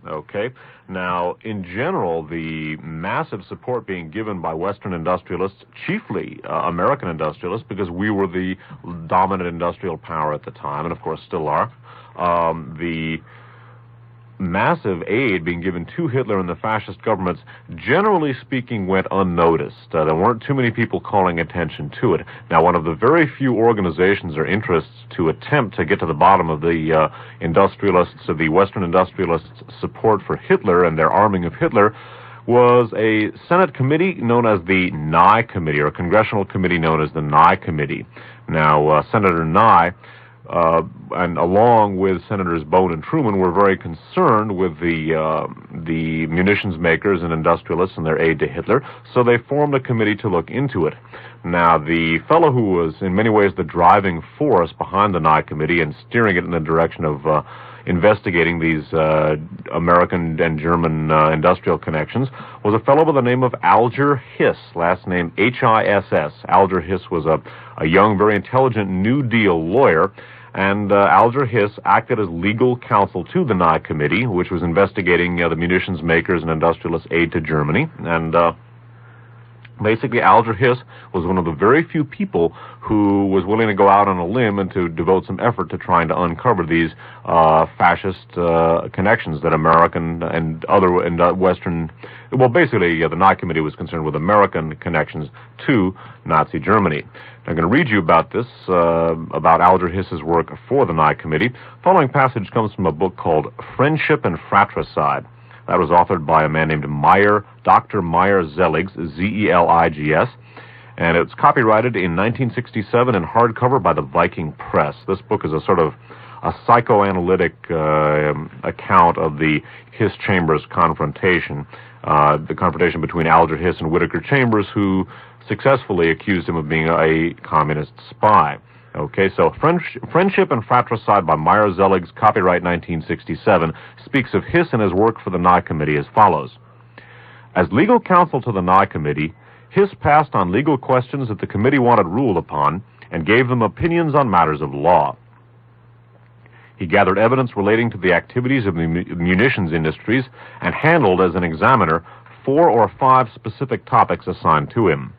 Okay. Now, in general, the massive support being given by Western industrialists, chiefly American industrialists, because we were the dominant industrial power at the time, and of course still are, the massive aid being given to Hitler and the fascist governments, generally speaking, went unnoticed. There weren't too many people calling attention to it. Now, one of the very few organizations or interests to attempt to get to the bottom of the industrialists, of the Western industrialists' support for Hitler and their arming of Hitler, was a Senate committee known as the Nye Committee, or a congressional committee known as the Nye Committee. Now, Senator Nye, and along with Senators Bone and Truman, were very concerned with the munitions makers and industrialists and their aid to Hitler, so they formed a committee to look into it. Now, the fellow who was in many ways the driving force behind the Nye Committee and steering it in the direction of investigating these American and German industrial connections was a fellow by the name of Alger Hiss, last name Hiss. Alger Hiss was a young, very intelligent New Deal lawyer, and Alger Hiss acted as legal counsel to the Nye Committee, which was investigating the munitions makers and industrialists' aid to Germany, and basically, Alger Hiss was one of the very few people who was willing to go out on a limb and to devote some effort to trying to uncover these fascist connections that American and other Western, well, basically, the Nye Committee was concerned with American connections to Nazi Germany. I'm going to read you about this, about Alger Hiss's work for the Nye Committee. The following passage comes from a book called Friendship and Fratricide. That was authored by a man named Dr. Meyer Zeligs, Z-E-L-I-G-S, and it's copyrighted in 1967 in hardcover by the Viking Press. This book is a sort of a psychoanalytic account of the Hiss-Chambers confrontation, the confrontation between Alger Hiss and Whittaker Chambers, who successfully accused him of being a communist spy. Okay, so Friendship and Fratricide by Meyer Zeligs, copyright 1967, speaks of Hiss and his work for the Nye Committee as follows. As legal counsel to the Nye Committee, Hiss passed on legal questions that the committee wanted ruled upon and gave them opinions on matters of law. He gathered evidence relating to the activities of the munitions industries and handled as an examiner 4 or 5 specific topics assigned to him.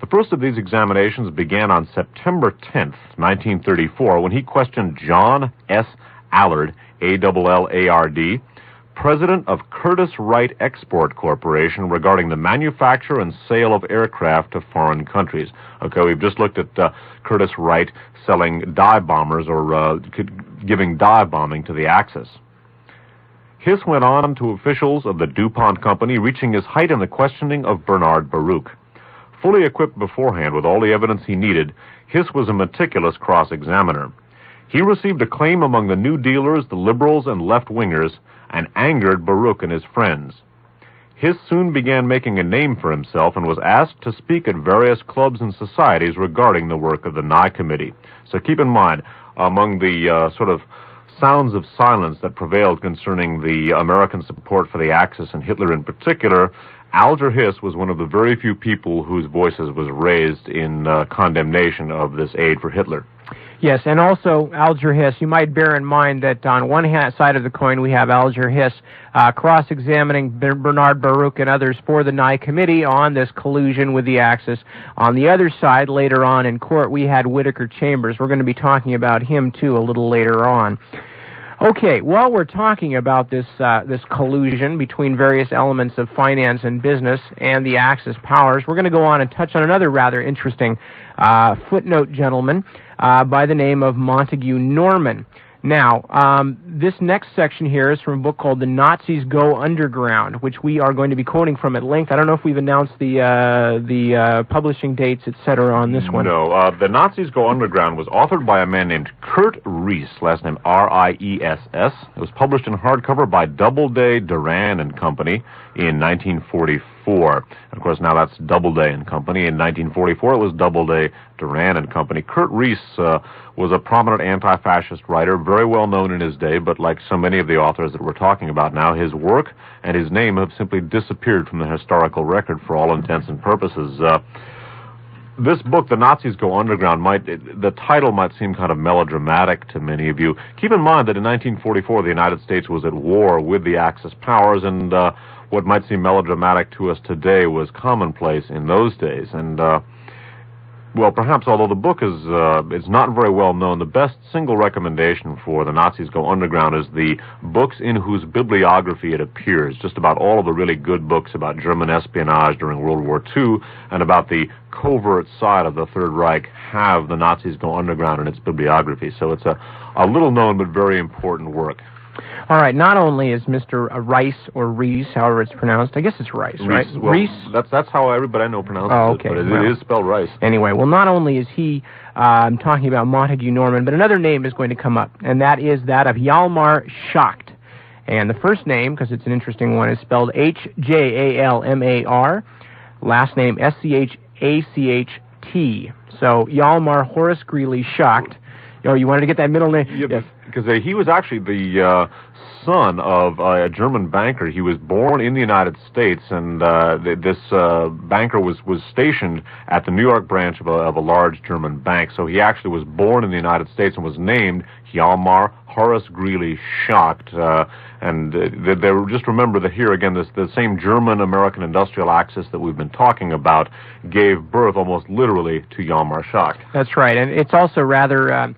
The first of these examinations began on September 10th, 1934, when he questioned John S. Allard, A-L-L-A-R-D, president of Curtiss Wright Export Corporation, regarding the manufacture and sale of aircraft to foreign countries. Okay, we've just looked at Curtiss Wright selling dive bombers or giving dive bombing to the Axis. Hiss went on to officials of the DuPont Company, reaching his height in the questioning of Bernard Baruch. Fully equipped beforehand with all the evidence he needed, Hiss was a meticulous cross-examiner. He received acclaim among the New Dealers, the liberals, and left-wingers, and angered Baruch and his friends. Hiss soon began making a name for himself and was asked to speak at various clubs and societies regarding the work of the Nye Committee. So keep in mind, among the sort of sounds of silence that prevailed concerning the American support for the Axis and Hitler in particular, Alger Hiss was one of the very few people whose voices was raised in condemnation of this aid for Hitler. Yes, and also Alger Hiss, you might bear in mind that on one side of the coin we have Alger Hiss cross-examining Bernard Baruch and others for the Nye Committee on this collusion with the Axis. On the other side, later on in court, we had Whittaker Chambers. We're going to be talking about him, too, a little later on. Okay, while we're talking about this collusion between various elements of finance and business and the Axis powers, we're going to go on and touch on another rather interesting footnote gentleman by the name of Montague Norman. Now, this next section here is from a book called The Nazis Go Underground, which we are going to be quoting from at length. I don't know if we've announced the publishing dates, etc. on this one. No, The Nazis Go Underground was authored by a man named Kurt Rees, last name R-I-E-S-S. It was published in hardcover by Doubleday, Duran and Company in 1944. Of course, now that's Doubleday and Company. In 1944, it was Doubleday, Duran and Company. Kurt Rees was a prominent anti-fascist writer, very well known in his day, but like so many of the authors that we're talking about now, his work and his name have simply disappeared from the historical record for all intents and purposes. This book, The Nazis Go Underground, the title might seem kind of melodramatic to many of you. Keep in mind that in 1944, the United States was at war with the Axis powers, and what might seem melodramatic to us today was commonplace in those days. And, well, perhaps, although the book is not very well known, the best single recommendation for The Nazis Go Underground is the books in whose bibliography it appears. Just about all of the really good books about German espionage during World War II and about the covert side of the Third Reich have The Nazis Go Underground in its bibliography. So it's a little-known but very important work. All right, not only is Mr. Rice, or Reese, however it's pronounced, I guess it's Rice, right? Well, Reese? That's how everybody I know pronounces it, but it is spelled Rice. Anyway, well, not only is he talking about Montague Norman, but another name is going to come up, and that is that of Hjalmar Schacht. And the first name, because it's an interesting one, is spelled Hjalmar, last name Schacht. So Hjalmar Horace Greeley Schacht. Oh, you wanted to get that middle name? Yes. Because he was actually the son of a German banker. He was born in the United States, and this banker was stationed at the New York branch of a large German bank. So he actually was born in the United States and was named Hjalmar Horace Greeley Schacht. Just remember that here again, the same German-American industrial axis that we've been talking about gave birth almost literally to Hjalmar Schacht. That's right, and it's also rather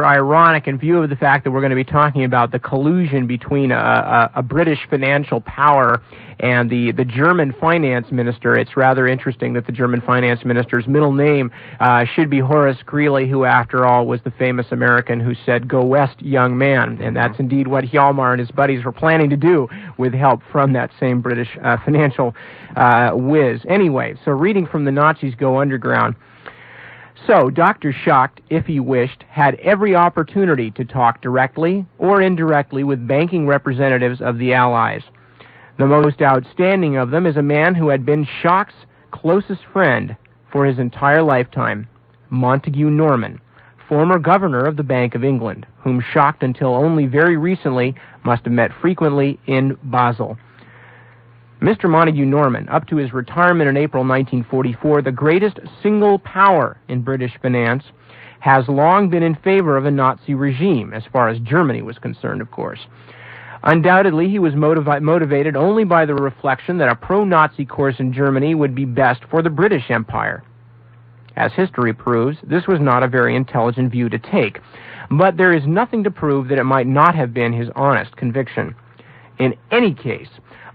ironic in view of the fact that we're going to be talking about the collusion between a British financial power and the German finance minister. It's rather interesting that the German finance minister's middle name should be Horace Greeley, who, after all, was the famous American who said, "Go west, young man." And that's indeed what Hjalmar and his buddies were planning to do with help from that same British financial whiz. Anyway, so reading from The Nazis Go Underground. So, Dr. Schacht, if he wished, had every opportunity to talk directly or indirectly with banking representatives of the Allies. The most outstanding of them is a man who had been Schacht's closest friend for his entire lifetime, Montague Norman, former governor of the Bank of England, whom Schacht until only very recently must have met frequently in Basel. Mr. Montague Norman, up to his retirement in April 1944, the greatest single power in British finance, has long been in favor of a Nazi regime, as far as Germany was concerned, of course. Undoubtedly, he was motivated only by the reflection that a pro-Nazi course in Germany would be best for the British Empire. As history proves, this was not a very intelligent view to take, but there is nothing to prove that it might not have been his honest conviction. In any case,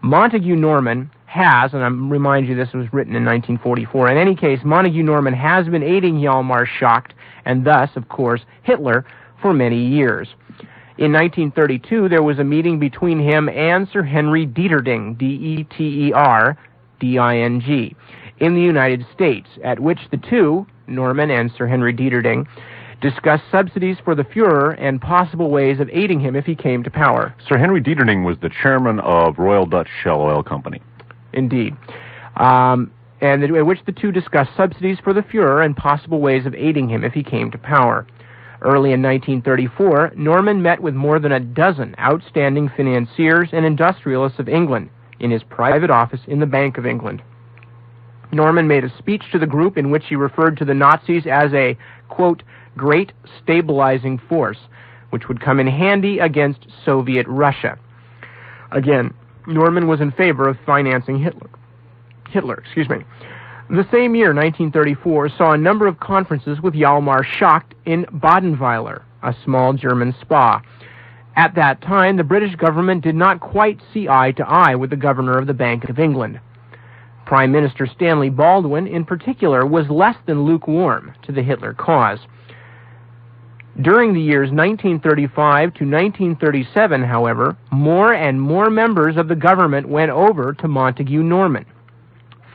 Montague Norman has, and I remind you this was written in 1944, in any case, Montague Norman has been aiding Hjalmar Schacht, and thus, of course, Hitler, for many years. In 1932, there was a meeting between him and Sir Henry Deterding, D-E-T-E-R-D-I-N-G, in the United States, at which the two, Norman and Sir Henry Deterding, discussed subsidies for the Fuhrer and possible ways of aiding him if he came to power. Sir Henry Deterding was the chairman of Royal Dutch Shell Oil Company. Indeed. And in which the two discussed subsidies for the Fuhrer and possible ways of aiding him if he came to power. Early in 1934, Norman met with more than a dozen outstanding financiers and industrialists of England in his private office in the Bank of England. Norman made a speech to the group in which he referred to the Nazis as a, quote, great stabilizing force, which would come in handy against Soviet Russia. Again, Norman was in favor of financing Hitler. The same year, 1934, saw a number of conferences with Hjalmar Schacht in Badenweiler, a small German spa. At that time, the British government did not quite see eye to eye with the governor of the Bank of England. Prime Minister Stanley Baldwin, in particular, was less than lukewarm to the Hitler cause. During the years 1935 to 1937, however, more and more members of the government went over to Montague Norman.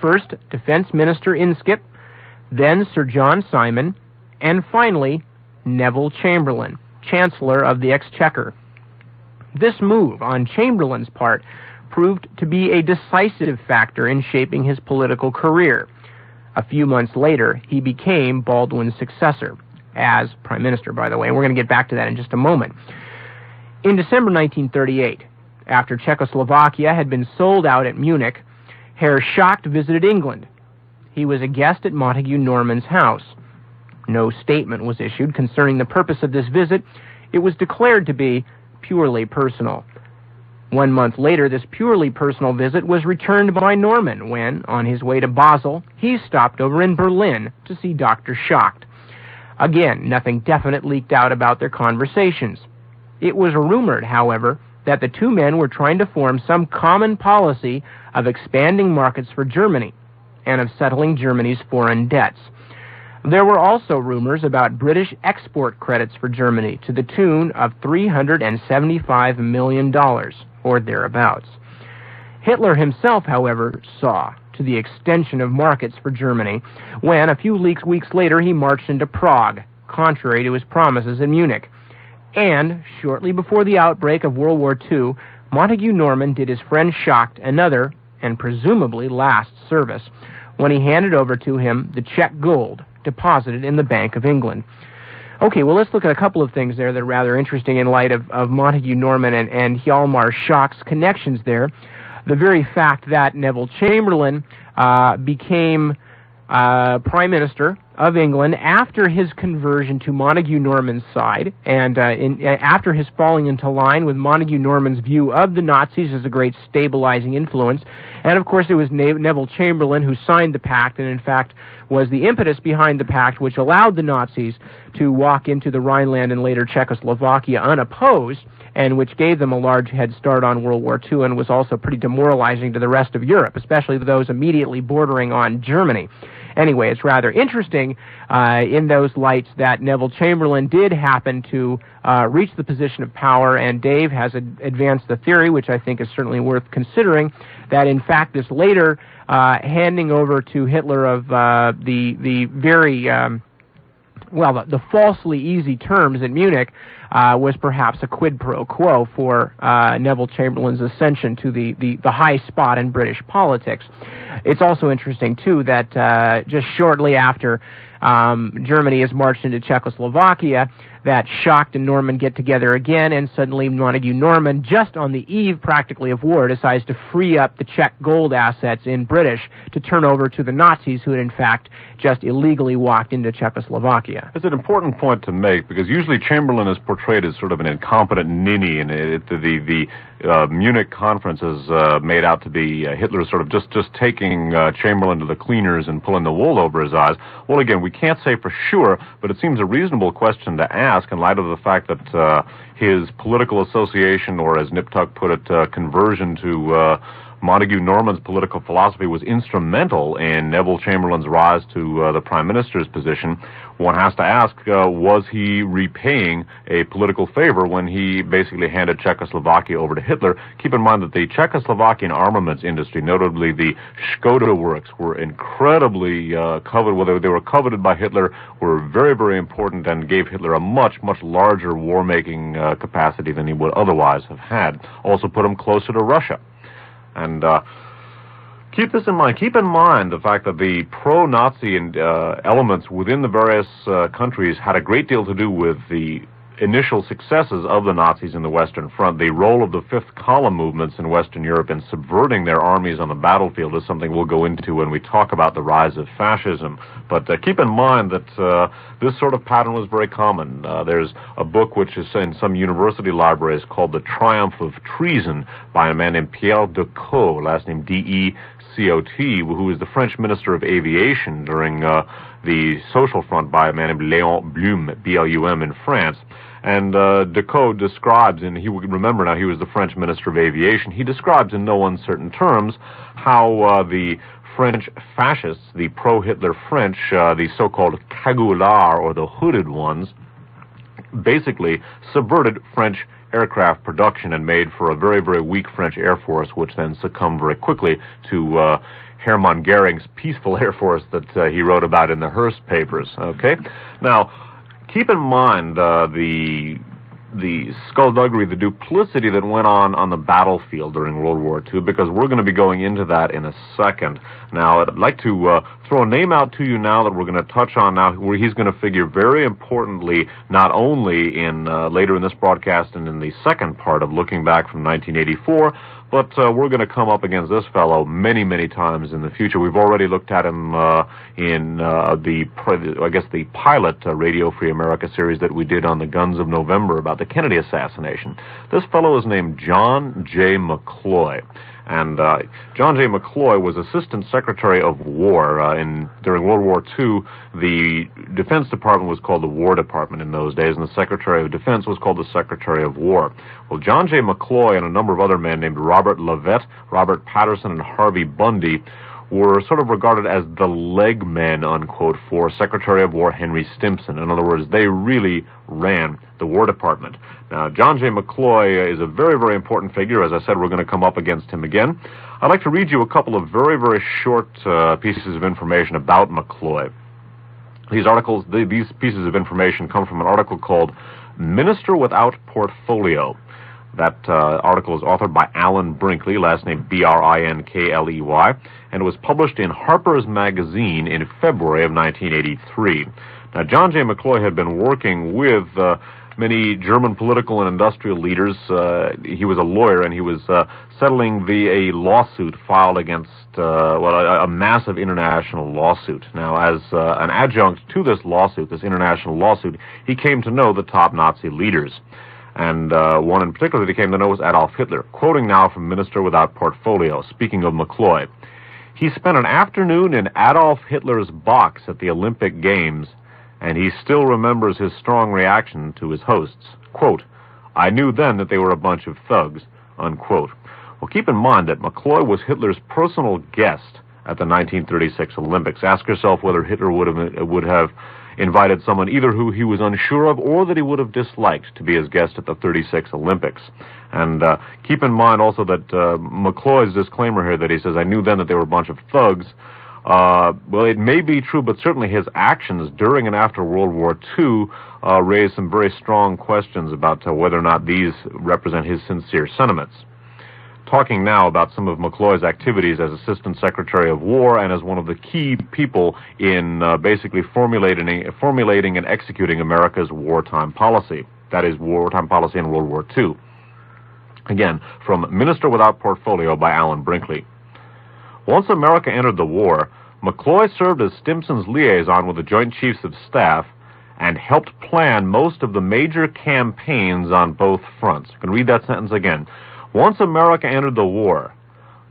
First, Defense Minister Inskip, then Sir John Simon, and finally, Neville Chamberlain, Chancellor of the Exchequer. This move on Chamberlain's part proved to be a decisive factor in shaping his political career. A few months later, he became Baldwin's successor, as Prime Minister, by the way, and we're going to get back to that in just a moment. In December 1938, after Czechoslovakia had been sold out at Munich, Herr Schacht visited England. he was a guest at Montague Norman's house. No statement was issued concerning the purpose of this visit. It was declared to be purely personal. 1 month later, this purely personal visit was returned by Norman when, on his way to Basel, he stopped over in Berlin to see Dr. Schacht. Again, nothing definite leaked out about their conversations. It was rumored, however, that the two men were trying to form some common policy of expanding markets for Germany and of settling Germany's foreign debts. There were also rumors about British export credits for Germany to the tune of $375 million, or thereabouts. Hitler himself, however, saw to the extension of markets for Germany when, a few weeks later, he marched into Prague, contrary to his promises in Munich. And, shortly before the outbreak of World War II, Montague Norman did his friend Schacht another, and presumably last, service when he handed over to him the Czech gold deposited in the Bank of England. Okay, well, let's look at a couple of things there that are rather interesting in light of Montague Norman and Hjalmar Schacht's connections there. The very fact that Neville Chamberlain became Prime Minister of England after his conversion to Montague Norman's side, and after his falling into line with Montague Norman's view of the Nazis as a great stabilizing influence. And of course it was Neville Chamberlain who signed the pact, and in fact was the impetus behind the pact which allowed the Nazis to walk into the Rhineland and later Czechoslovakia unopposed, and which gave them a large head start on World War II and was also pretty demoralizing to the rest of Europe, especially those immediately bordering on Germany. Anyway, it's rather interesting in those lights that Neville Chamberlain did happen to reach the position of power, and Dave has advanced the theory, which I think is certainly worth considering, that in fact this later handing over to Hitler of the very the falsely easy terms in Munich was perhaps a quid pro quo for Neville Chamberlain's ascension to the high spot in British politics. It's also interesting, too, that just shortly after Germany has marched into Czechoslovakia, that Schacht and Norman get together again, and suddenly Montague Norman, just on the eve practically of war, decides to free up the Czech gold assets in British to turn over to the Nazis, who had in fact just illegally walked into Czechoslovakia. It's an important point to make, because usually Chamberlain is portrayed as sort of an incompetent ninny, and the Munich conference is made out to be Hitler sort of just taking Chamberlain to the cleaners and pulling the wool over his eyes. Well, again, we can't say for sure, but it seems a reasonable question to ask in light of the fact that his political association, or as Nip Tuck put it, conversion to Montague Norman's political philosophy was instrumental in Neville Chamberlain's rise to the Prime Minister's position. One has to ask, was he repaying a political favor when he basically handed Czechoslovakia over to Hitler? Keep in mind that the Czechoslovakian armaments industry, notably the Škoda works, were incredibly coveted. Whether they were coveted by Hitler, were very, very important, and gave Hitler a much, much larger war-making capacity than he would otherwise have had. Also put him closer to Russia. And keep this in mind. Keep in mind the fact that the pro-Nazi elements within the various countries had a great deal to do with the initial successes of the Nazis in the Western Front. The role of the Fifth Column movements in Western Europe in subverting their armies on the battlefield is something we'll go into when we talk about the rise of fascism. But keep in mind that this sort of pattern was very common. There's a book which is in some university libraries called The Triumph of Treason by a man named Pierre Decaux, last name D-E-C-O-T, who was the French Minister of Aviation during the Social Front by a man named Léon Blum, B-L-U-M, in France. And Decaux describes, and he would remember now he was the French Minister of Aviation, he describes in no uncertain terms how the French fascists, the pro-Hitler French, the so-called cagoulards, or the hooded ones, basically subverted French aircraft production and made for a very, very weak French Air Force, which then succumbed very quickly to Hermann Goering's peaceful Air Force that he wrote about in the Hearst papers. Okay? Now, keep in mind the skullduggery, the duplicity that went on the battlefield during World War II, because we're going to be going into that in a second. Now, I'd like to throw a name out to you now that we're going to touch on now, where he's going to figure very importantly, not only in later in this broadcast and in the second part of looking back from 1984, but we're going to come up against this fellow many, many times in the future. We've already looked at him in the pilot Radio Free America series that we did on the Guns of November about the Kennedy assassination. This fellow is named John J. McCloy. And John J. McCloy was Assistant Secretary of War. During World War II, the Defense Department was called the War Department in those days, and the Secretary of Defense was called the Secretary of War. Well, John J. McCloy and a number of other men named Robert Levett, Robert Patterson, and Harvey Bundy were sort of regarded as the leg men, unquote, for Secretary of War Henry Stimson. In other words, they really ran the War Department. Now, John J. McCloy is a very, very important figure. As I said, we're going to come up against him again. I'd like to read you a couple of very, very short pieces of information about McCloy. These pieces of information come from an article called Minister Without Portfolio. That article is authored by Alan Brinkley, last name Brinkley, and it was published in Harper's Magazine in February of 1983. Now, John J. McCloy had been working with many German political and industrial leaders. He was a lawyer, and he was settling a lawsuit filed against, a massive international lawsuit. Now, as an adjunct to this lawsuit, this international lawsuit, he came to know the top Nazi leaders. And one in particular that he came to know was Adolf Hitler. Quoting now from Minister Without Portfolio, speaking of McCloy, he spent an afternoon in Adolf Hitler's box at the Olympic Games, and he still remembers his strong reaction to his hosts. Quote, "I knew then that they were a bunch of thugs," unquote. Well, keep in mind that McCloy was Hitler's personal guest at the 1936 Olympics. Ask yourself whether Hitler would have invited someone either who he was unsure of or that he would have disliked to be his guest at the 36 Olympics. And keep in mind also that McCloy's disclaimer here that he says, "I knew then that they were a bunch of thugs." Well, it may be true, but certainly his actions during and after World War II raised some very strong questions about whether or not these represent his sincere sentiments. Talking now about some of McCloy's activities as Assistant Secretary of War and as one of the key people in basically formulating and executing America's wartime policy. That is, wartime policy in World War II. Again, from Minister Without Portfolio by Alan Brinkley. Once America entered the war, McCloy served as Stimson's liaison with the Joint Chiefs of Staff and helped plan most of the major campaigns on both fronts. I can read that sentence again. Once America entered the war,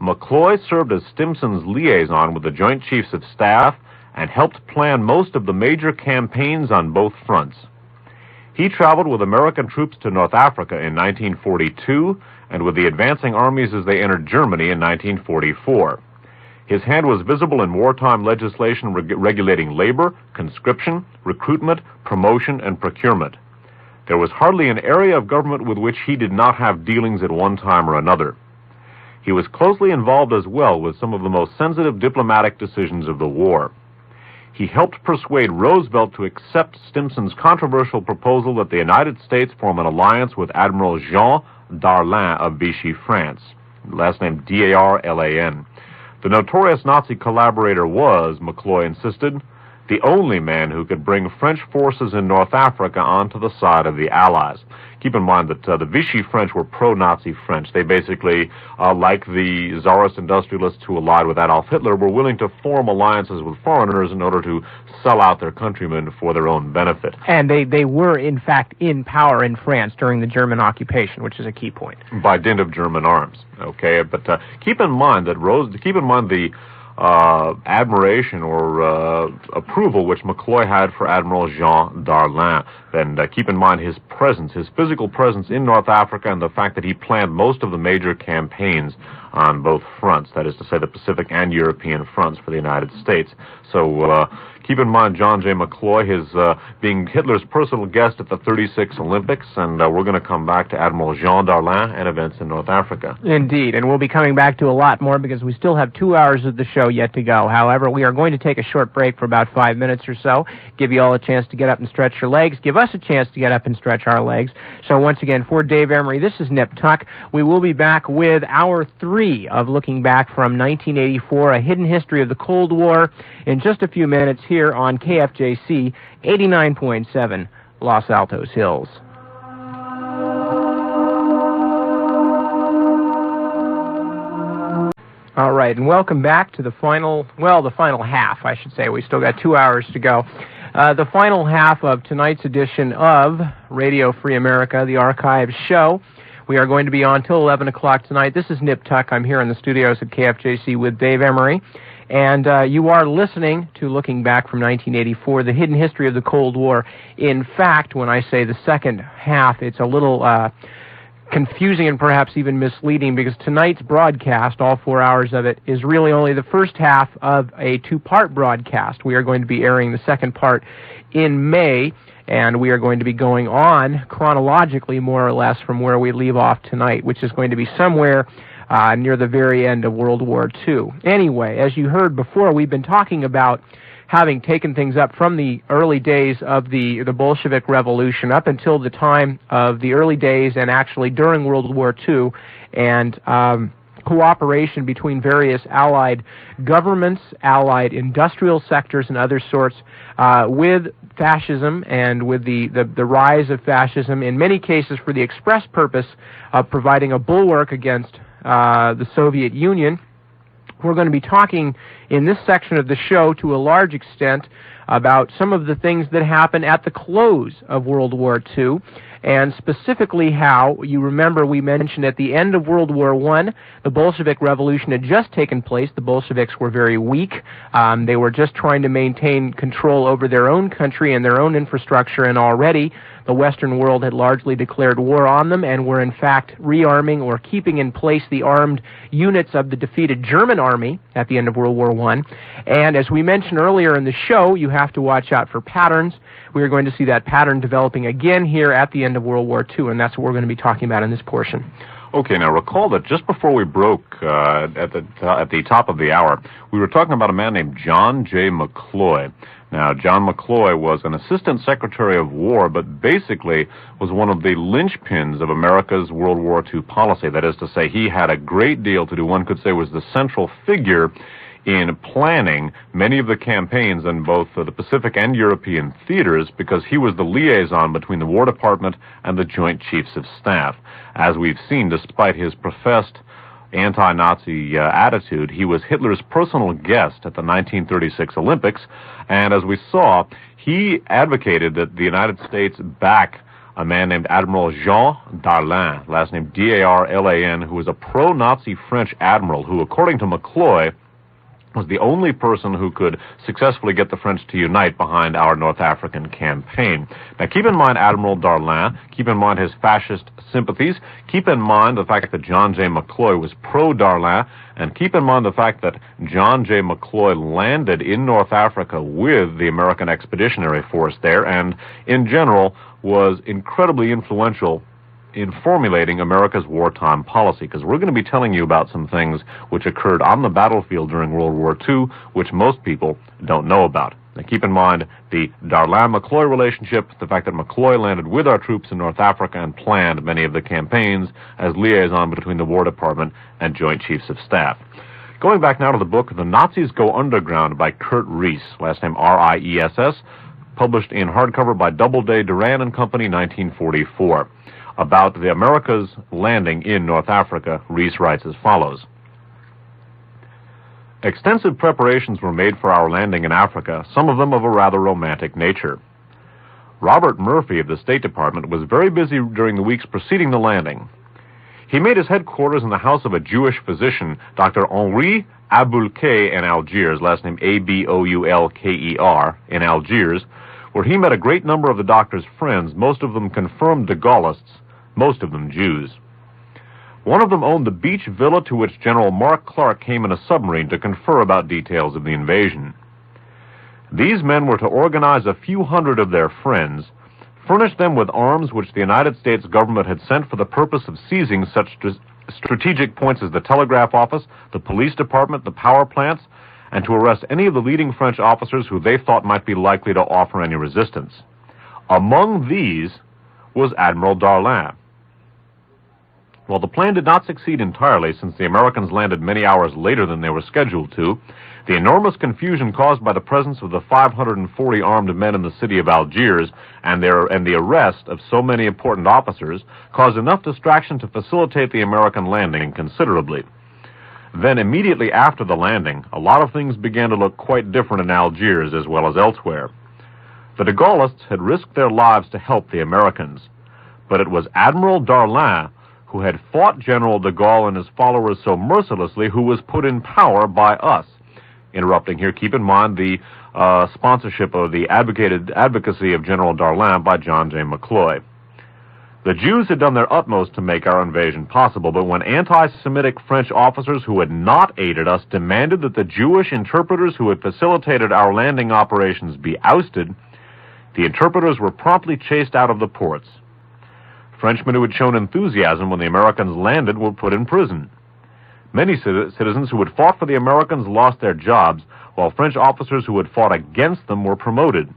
McCloy served as Stimson's liaison with the Joint Chiefs of Staff and helped plan most of the major campaigns on both fronts. He traveled with American troops to North Africa in 1942 and with the advancing armies as they entered Germany in 1944. His hand was visible in wartime legislation regulating labor, conscription, recruitment, promotion, and procurement. There was hardly an area of government with which he did not have dealings at one time or another. He was closely involved as well with some of the most sensitive diplomatic decisions of the war. He helped persuade Roosevelt to accept Stimson's controversial proposal that the United States form an alliance with Admiral Jean Darlan of Vichy, France, last name Darlan. The notorious Nazi collaborator was, McCloy insisted, the only man who could bring French forces in North Africa onto the side of the Allies. Keep in mind that the Vichy French were pro-Nazi French. They basically, like the Tsarist industrialists who allied with Adolf Hitler, were willing to form alliances with foreigners in order to sell out their countrymen for their own benefit. And they were, in fact, in power in France during the German occupation, which is a key point. By dint of German arms, okay? But keep in mind the admiration or approval which McCloy had for Admiral Jean Darlan. And keep in mind his presence, his physical presence in North Africa, and the fact that he planned most of the major campaigns on both fronts, that is to say the Pacific and European fronts for the United States. So keep in mind John J. McCloy is being Hitler's personal guest at the 36 Olympics, and we're going to come back to Admiral Jean Darlin and events in North Africa. Indeed, and we'll be coming back to a lot more because we still have 2 hours of the show yet to go. However, we are going to take a short break for about 5 minutes or so, give you all a chance to get up and stretch your legs, give us a chance to get up and stretch our legs. So once again, for Dave Emory, this is Nip Tuck. We will be back with Hour 3 of Looking Back from 1984, A Hidden History of the Cold War, in just a few minutes here on KFJC 89.7 Los Altos Hills. All right, and welcome back to the final half, I should say. We still got 2 hours to go. The final half of tonight's edition of Radio Free America, the Archives Show. We are going to be on till 11 o'clock tonight. This is Nip Tuck. I'm here in the studios at KFJC with Dave Emory. And you are listening to Looking Back from 1984, The Hidden History of the Cold War. In fact, when I say the second half, it's a little confusing and perhaps even misleading, because tonight's broadcast, all 4 hours of it, is really only the first half of a two-part broadcast. We are going to be airing the second part in May, and we are going to be going on chronologically, more or less, from where we leave off tonight, which is going to be somewhere near the very end of World War II. Anyway, as you heard before, we've been talking about having taken things up from the early days of the Bolshevik Revolution up until the time of the early days and actually during World War II, and cooperation between various Allied governments, Allied industrial sectors, and other sorts with fascism and with the rise of fascism, in many cases for the express purpose of providing a bulwark against the Soviet Union. We're going to be talking in this section of the show to a large extent about some of the things that happened at the close of World War II, and specifically how, you remember we mentioned at the end of World War I, the Bolshevik Revolution had just taken place. The Bolsheviks were very weak. They were just trying to maintain control over their own country and their own infrastructure, and already the Western world had largely declared war on them and were in fact rearming or keeping in place the armed units of the defeated German army at the end of World War I. And as we mentioned earlier in the show, you have to watch out for patterns. We are going to see that pattern developing again here at the end of World War II, and that's what we're going to be talking about in this portion. Okay, now recall that just before we broke at the top of the hour, we were talking about a man named John J. McCloy. Now, John McCloy was an assistant secretary of war, but basically was one of the linchpins of America's World War II policy. That is to say, he had a great deal to do, one could say was the central figure in planning many of the campaigns in both the Pacific and European theaters, because he was the liaison between the War Department and the Joint Chiefs of Staff. As we've seen, despite his professed anti-Nazi attitude, he was Hitler's personal guest at the 1936 Olympics, and as we saw, he advocated that the United States back a man named Admiral Jean Darlin, last name D-A-R-L-A-N, who was a pro-Nazi French admiral who, according to McCloy, was the only person who could successfully get the French to unite behind our North African campaign. Now, keep in mind Admiral Darlin, keep in mind his fascist sympathies, keep in mind the fact that John J. McCloy was pro-Darlin, and keep in mind the fact that John J. McCloy landed in North Africa with the American Expeditionary Force there, and in general was incredibly influential in formulating America's wartime policy, because we're going to be telling you about some things which occurred on the battlefield during World War II, which most people don't know about. Now, keep in mind the Darlin-McCloy relationship, the fact that McCloy landed with our troops in North Africa and planned many of the campaigns as liaison between the War Department and Joint Chiefs of Staff. Going back now to the book, The Nazis Go Underground by Kurt Rees, last name R-I-E-S-S, published in hardcover by Doubleday, Duran & Company, 1944. About the America's landing in North Africa, Rees writes as follows. Extensive preparations were made for our landing in Africa, some of them of a rather romantic nature. Robert Murphy of the State Department was very busy during the weeks preceding the landing. He made his headquarters in the house of a Jewish physician, Dr. Henri Aboulker in Algiers, last name A-B-O-U-L-K-E-R, in Algiers, where he met a great number of the doctor's friends, most of them confirmed de Gaullists, most of them Jews. One of them owned the beach villa to which General Mark Clark came in a submarine to confer about details of the invasion. These men were to organize a few hundred of their friends, furnish them with arms which the United States government had sent for the purpose of seizing such strategic points as the telegraph office, the police department, the power plants, and to arrest any of the leading French officers who they thought might be likely to offer any resistance. Among these was Admiral Darlan. While the plan did not succeed entirely, since the Americans landed many hours later than they were scheduled to, the enormous confusion caused by the presence of the 540 armed men in the city of Algiers and the arrest of so many important officers caused enough distraction to facilitate the American landing considerably. Then, immediately after the landing, a lot of things began to look quite different in Algiers as well as elsewhere. The de Gaullists had risked their lives to help the Americans, but it was Admiral Darlan, who had fought General de Gaulle and his followers so mercilessly, who was put in power by us. Interrupting here, keep in mind the sponsorship of the advocacy of General Darlan by John J. McCloy. The Jews had done their utmost to make our invasion possible, but when anti-Semitic French officers who had not aided us demanded that the Jewish interpreters who had facilitated our landing operations be ousted, the interpreters were promptly chased out of the ports. Frenchmen who had shown enthusiasm when the Americans landed were put in prison. Many citizens who had fought for the Americans lost their jobs, while French officers who had fought against them were promoted.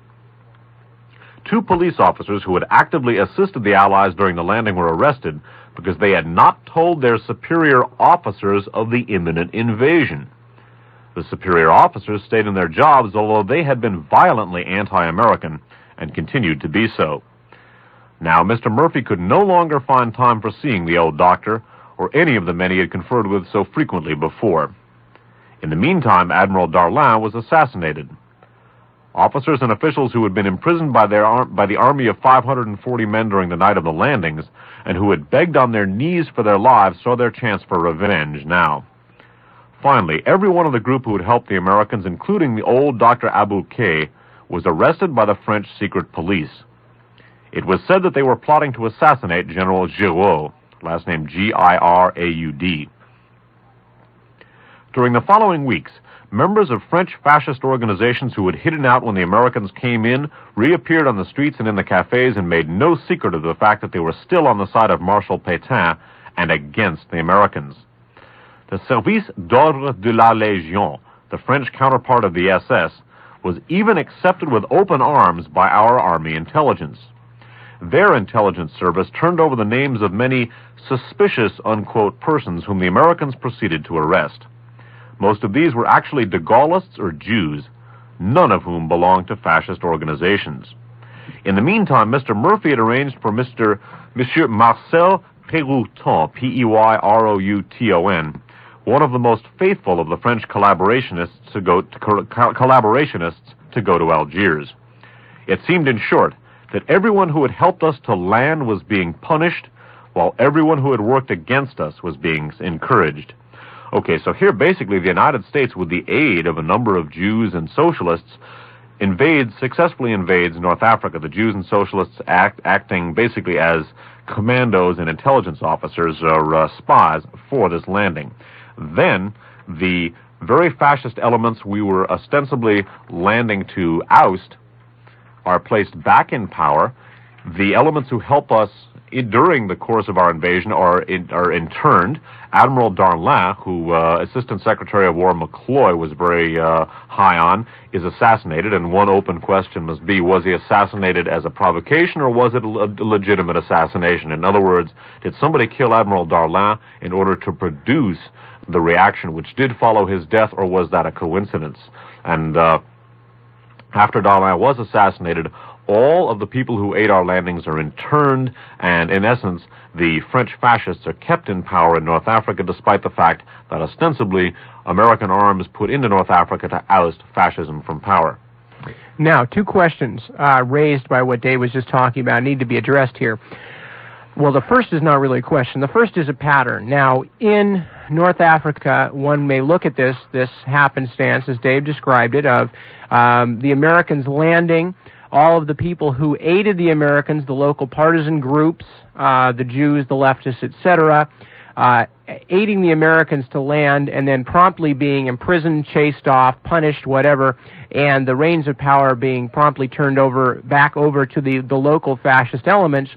2 police officers who had actively assisted the Allies during the landing were arrested because they had not told their superior officers of the imminent invasion. The superior officers stayed in their jobs, although they had been violently anti-American and continued to be so. Now, Mr. Murphy could no longer find time for seeing the old doctor or any of the men he had conferred with so frequently before. In the meantime, Admiral Darlan was assassinated. Officers and officials who had been imprisoned by the army of 540 men during the night of the landings and who had begged on their knees for their lives saw their chance for revenge now. Finally, every one of the group who had helped the Americans, including the old Dr. Abouquet, was arrested by the French secret police. It was said that they were plotting to assassinate General Giraud, last name Giraud. During the following weeks, members of French fascist organizations who had hidden out when the Americans came in reappeared on the streets and in the cafes and made no secret of the fact that they were still on the side of Marshal Pétain and against the Americans. The Service d'Ordre de la Légion, the French counterpart of the SS, was even accepted with open arms by our army intelligence. Their intelligence service turned over the names of many suspicious, unquote, persons whom the Americans proceeded to arrest. Most of these were actually de Gaullists or Jews, none of whom belonged to fascist organizations. In the meantime, Mr. Murphy had arranged for Monsieur Marcel Peyrouton, Peyrouton, one of the most faithful of the French collaborationists to go to Algiers. It seemed, in short, that everyone who had helped us to land was being punished, while everyone who had worked against us was being encouraged. Okay, so here basically the United States, with the aid of a number of Jews and socialists, successfully invades North Africa, the Jews and socialists acting basically as commandos and intelligence officers or spies for this landing. Then the very fascist elements we were ostensibly landing to oust are placed back in power. The elements who help us during the course of our invasion are interned. Admiral Darlan, who Assistant Secretary of War McCloy was very high on, is assassinated, and one open question must be, was he assassinated as a provocation or was it a legitimate assassination? In other words, did somebody kill Admiral Darlan in order to produce the reaction which did follow his death, or was that a coincidence? And after Darlan was assassinated, all of the people who aid our landings are interned, and in essence, the French fascists are kept in power in North Africa, despite the fact that ostensibly American arms put into North Africa to oust fascism from power. Now, 2 questions raised by what Dave was just talking about need to be addressed here. Well, the first is not really a question. The first is a pattern. Now, in North Africa, one may look at this happenstance, as Dave described it, of the Americans landing, all of the people who aided the Americans, the local partisan groups, the Jews, the leftists, etc., aiding the Americans to land and then promptly being imprisoned, chased off, punished, whatever, and the reins of power being promptly turned back over to the local fascist elements,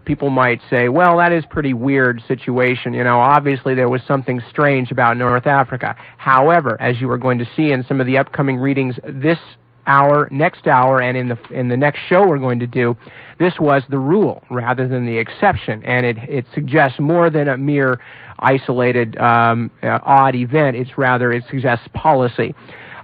people might say, well, that is a pretty weird situation. You know, obviously there was something strange about North Africa. However, as you are going to see in some of the upcoming readings this hour, next hour, and in the next show we're going to do, this was the rule rather than the exception, and it suggests more than a mere isolated odd event. It suggests policy.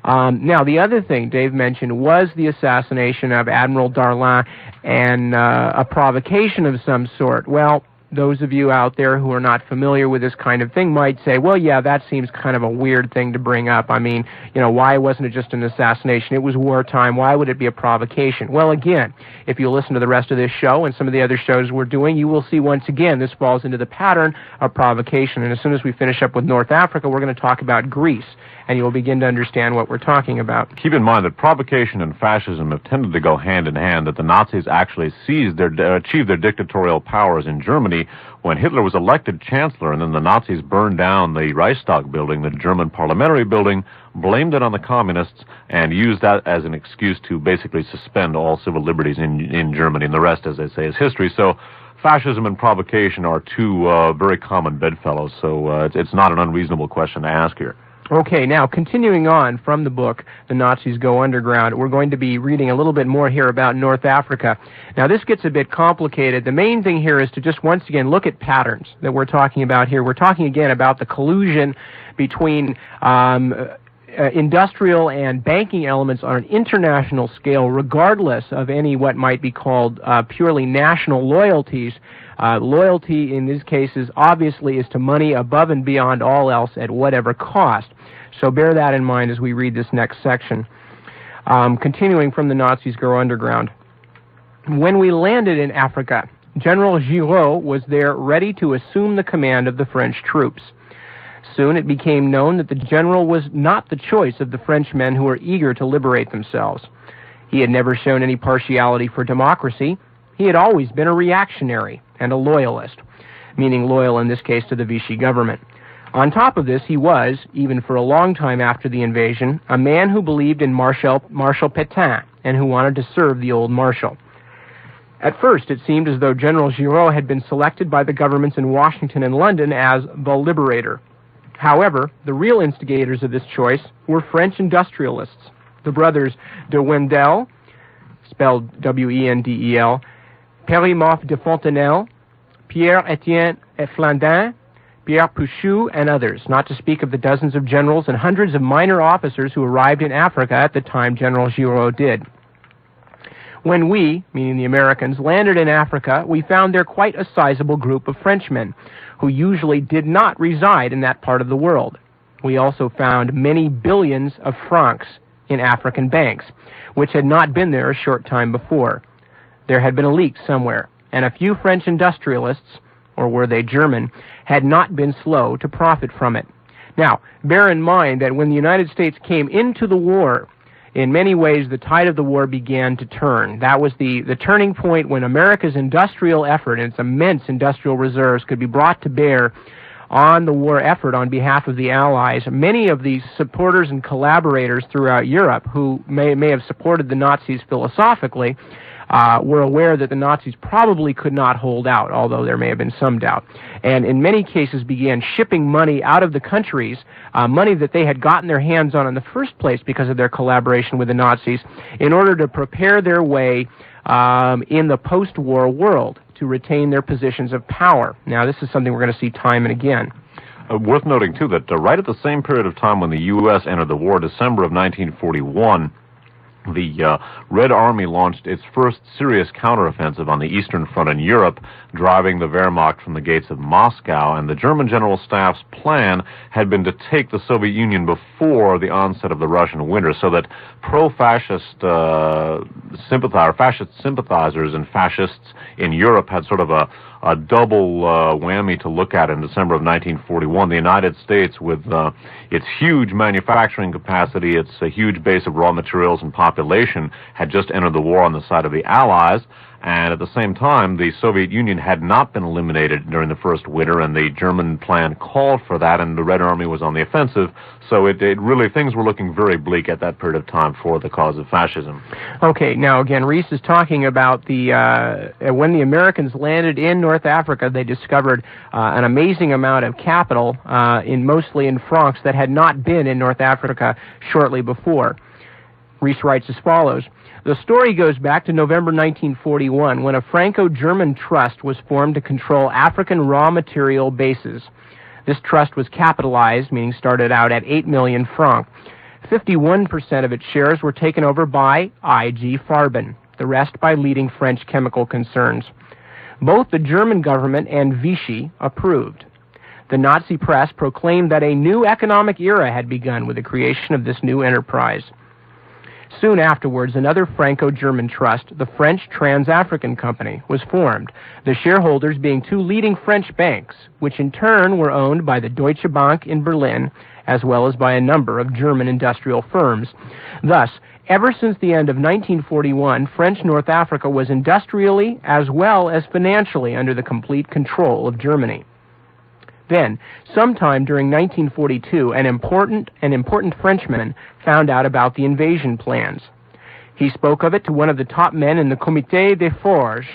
Now, the other thing Dave mentioned was the assassination of Admiral Darlan and a provocation of some sort. Well, those of you out there who are not familiar with this kind of thing might say, well, yeah, that seems kind of a weird thing to bring up. I mean, you know, why wasn't it just an assassination? It was wartime. Why would it be a provocation? Well, again, if you listen to the rest of this show and some of the other shows we're doing, you will see once again this falls into the pattern of provocation. And as soon as we finish up with North Africa, we're going to talk about Greece, and you'll begin to understand what we're talking about. Keep in mind that provocation and fascism have tended to go hand in hand, that the Nazis actually achieved their dictatorial powers in Germany when Hitler was elected chancellor, and then the Nazis burned down the Reichstag building, the German parliamentary building, blamed it on the communists, and used that as an excuse to basically suspend all civil liberties in Germany, and the rest, as they say, is history. So fascism and provocation are two very common bedfellows, so it's not an unreasonable question to ask here. Okay, now continuing on from the book, The Nazis Go Underground, we're going to be reading a little bit more here about North Africa. Now, this gets a bit complicated. The main thing here is to just once again look at patterns that we're talking about here. We're talking again about the collusion between industrial and banking elements on an international scale, regardless of any what might be called purely national loyalties. Loyalty in these cases obviously is to money above and beyond all else at whatever cost. So bear that in mind as we read this next section. Continuing from The Nazis Go Underground. When we landed in Africa, General Giraud was there ready to assume the command of the French troops. Soon it became known that the general was not the choice of the Frenchmen who were eager to liberate themselves. He had never shown any partiality for democracy. He had always been a reactionary and a loyalist, meaning loyal in this case to the Vichy government. On top of this, he was, even for a long time after the invasion, a man who believed in Marshal Pétain and who wanted to serve the old Marshal. At first, it seemed as though General Giraud had been selected by the governments in Washington and London as the liberator. However, the real instigators of this choice were French industrialists, the brothers de Wendel, spelled W-E-N-D-E-L, Périmov de Fontenelle, Pierre-Étienne Flandin, Pierre Pouchou, and others, not to speak of the dozens of generals and hundreds of minor officers who arrived in Africa at the time General Giraud did. When we, meaning the Americans, landed in Africa, we found there quite a sizable group of Frenchmen, who usually did not reside in that part of the world. We also found many billions of francs in African banks, which had not been there a short time before. There had been a leak somewhere, and a few French industrialists, or were they German, had not been slow to profit from it. Now, bear in mind that when the United States came into the war, in many ways the tide of the war began to turn. That was the turning point when America's industrial effort and its immense industrial reserves could be brought to bear on the war effort on behalf of the Allies. Many of these supporters and collaborators throughout Europe who may have supported the Nazis philosophically were aware that the Nazis probably could not hold out, although there may have been some doubt, and in many cases began shipping money out of the countries, money that they had gotten their hands on in the first place because of their collaboration with the Nazis, in order to prepare their way in the post-war world to retain their positions of power. Now, this is something we're going to see time and again. Worth noting, too, that right at the same period of time when the U.S. entered the war, December of 1941, the Red Army launched its first serious counteroffensive on the Eastern Front in Europe, driving the Wehrmacht from the gates of Moscow, and the German General Staff's plan had been to take the Soviet Union before the onset of the Russian winter, so that pro-fascist fascist sympathizers and fascists in Europe had sort of a double whammy to look at in December of 1941. The United States, with its huge manufacturing capacity, its huge base of raw materials and population, had just entered the war on the side of the Allies, And at the same time, the Soviet Union had not been eliminated during the first winter, and the German plan called for that, and the Red Army was on the offensive. So it really, things were looking very bleak at that period of time for the cause of fascism. Okay, now again, Reese is talking about when the Americans landed in North Africa, they discovered an amazing amount of capital, mostly in francs, that had not been in North Africa shortly before. Reese writes as follows: "The story goes back to November 1941, when a Franco-German trust was formed to control African raw material bases. This trust was capitalized, meaning started out at 8 million francs. 51% of its shares were taken over by I.G. Farben, the rest by leading French chemical concerns. Both the German government and Vichy approved. The Nazi press proclaimed that a new economic era had begun with the creation of this new enterprise. Soon afterwards, another Franco-German trust, the French Trans-African Company, was formed, the shareholders being two leading French banks, which in turn were owned by the Deutsche Bank in Berlin, as well as by a number of German industrial firms. Thus, ever since the end of 1941, French North Africa was industrially as well as financially under the complete control of Germany. Then, sometime during 1942, an important Frenchman found out about the invasion plans. He spoke of it to one of the top men in the Comité des Forges,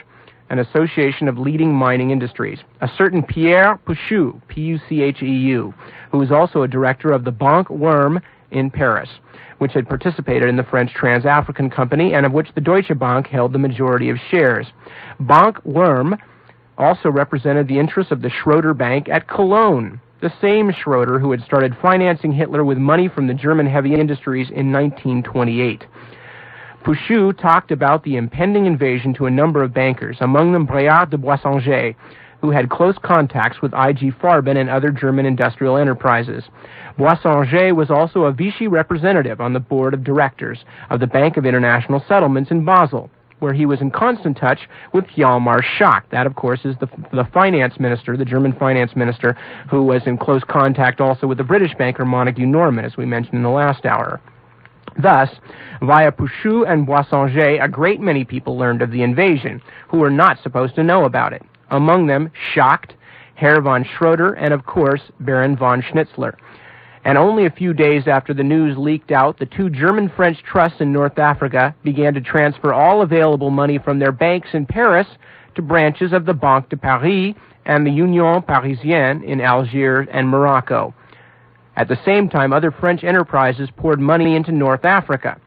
an association of leading mining industries, a certain Pierre Pucheu, P-U-C-H-E-U, who was also a director of the Banque Worm in Paris, which had participated in the French Trans-African Company and of which the Deutsche Bank held the majority of shares. Banque Worm also represented the interests of the Schroeder Bank at Cologne, the same Schroeder who had started financing Hitler with money from the German heavy industries in 1928. Pucheu talked about the impending invasion to a number of bankers, among them Bréard de Boissonget, who had close contacts with I.G. Farben and other German industrial enterprises. Boissonget was also a Vichy representative on the board of directors of the Bank of International Settlements in Basel, where he was in constant touch with Hjalmar Schacht. That, of course, is the finance minister, the German finance minister, who was in close contact also with the British banker Montague Norman, as we mentioned in the last hour. Thus, via Pucheu and Boissonget, a great many people learned of the invasion, who were not supposed to know about it. Among them, Schacht, Herr von Schroeder, and, of course, Baron von Schnitzler. And only a few days after the news leaked out, the two German-French trusts in North Africa began to transfer all available money from their banks in Paris to branches of the Banque de Paris and the Union Parisienne in Algiers and Morocco. At the same time, other French enterprises poured money into North Africa.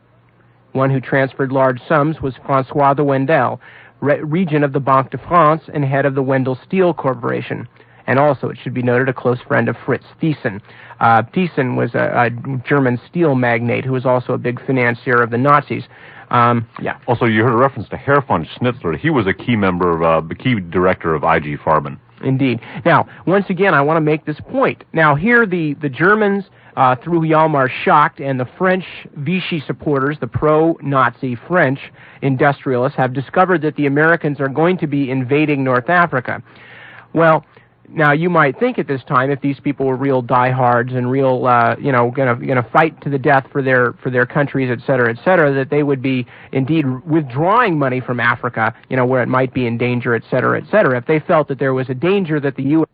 One who transferred large sums was François de Wendel, regent of the Banque de France and head of the Wendel Steel Corporation, and also, it should be noted, a close friend of Fritz Thyssen. Thyssen was a German steel magnate who was also a big financier of the Nazis. Also, you heard a reference to Herr von Schnitzler. He was a key member of, the key director of I.G. Farben. Indeed. Now, once again, I want to make this point. Now, here the Germans, through Hjalmar Schacht, and the French Vichy supporters, the pro-Nazi French industrialists, have discovered that the Americans are going to be invading North Africa. Well, now, you might think at this time, if these people were real diehards and real, gonna fight to the death for their countries, et cetera, that they would be indeed withdrawing money from Africa, where it might be in danger, et cetera, if they felt that there was a danger that the U.S.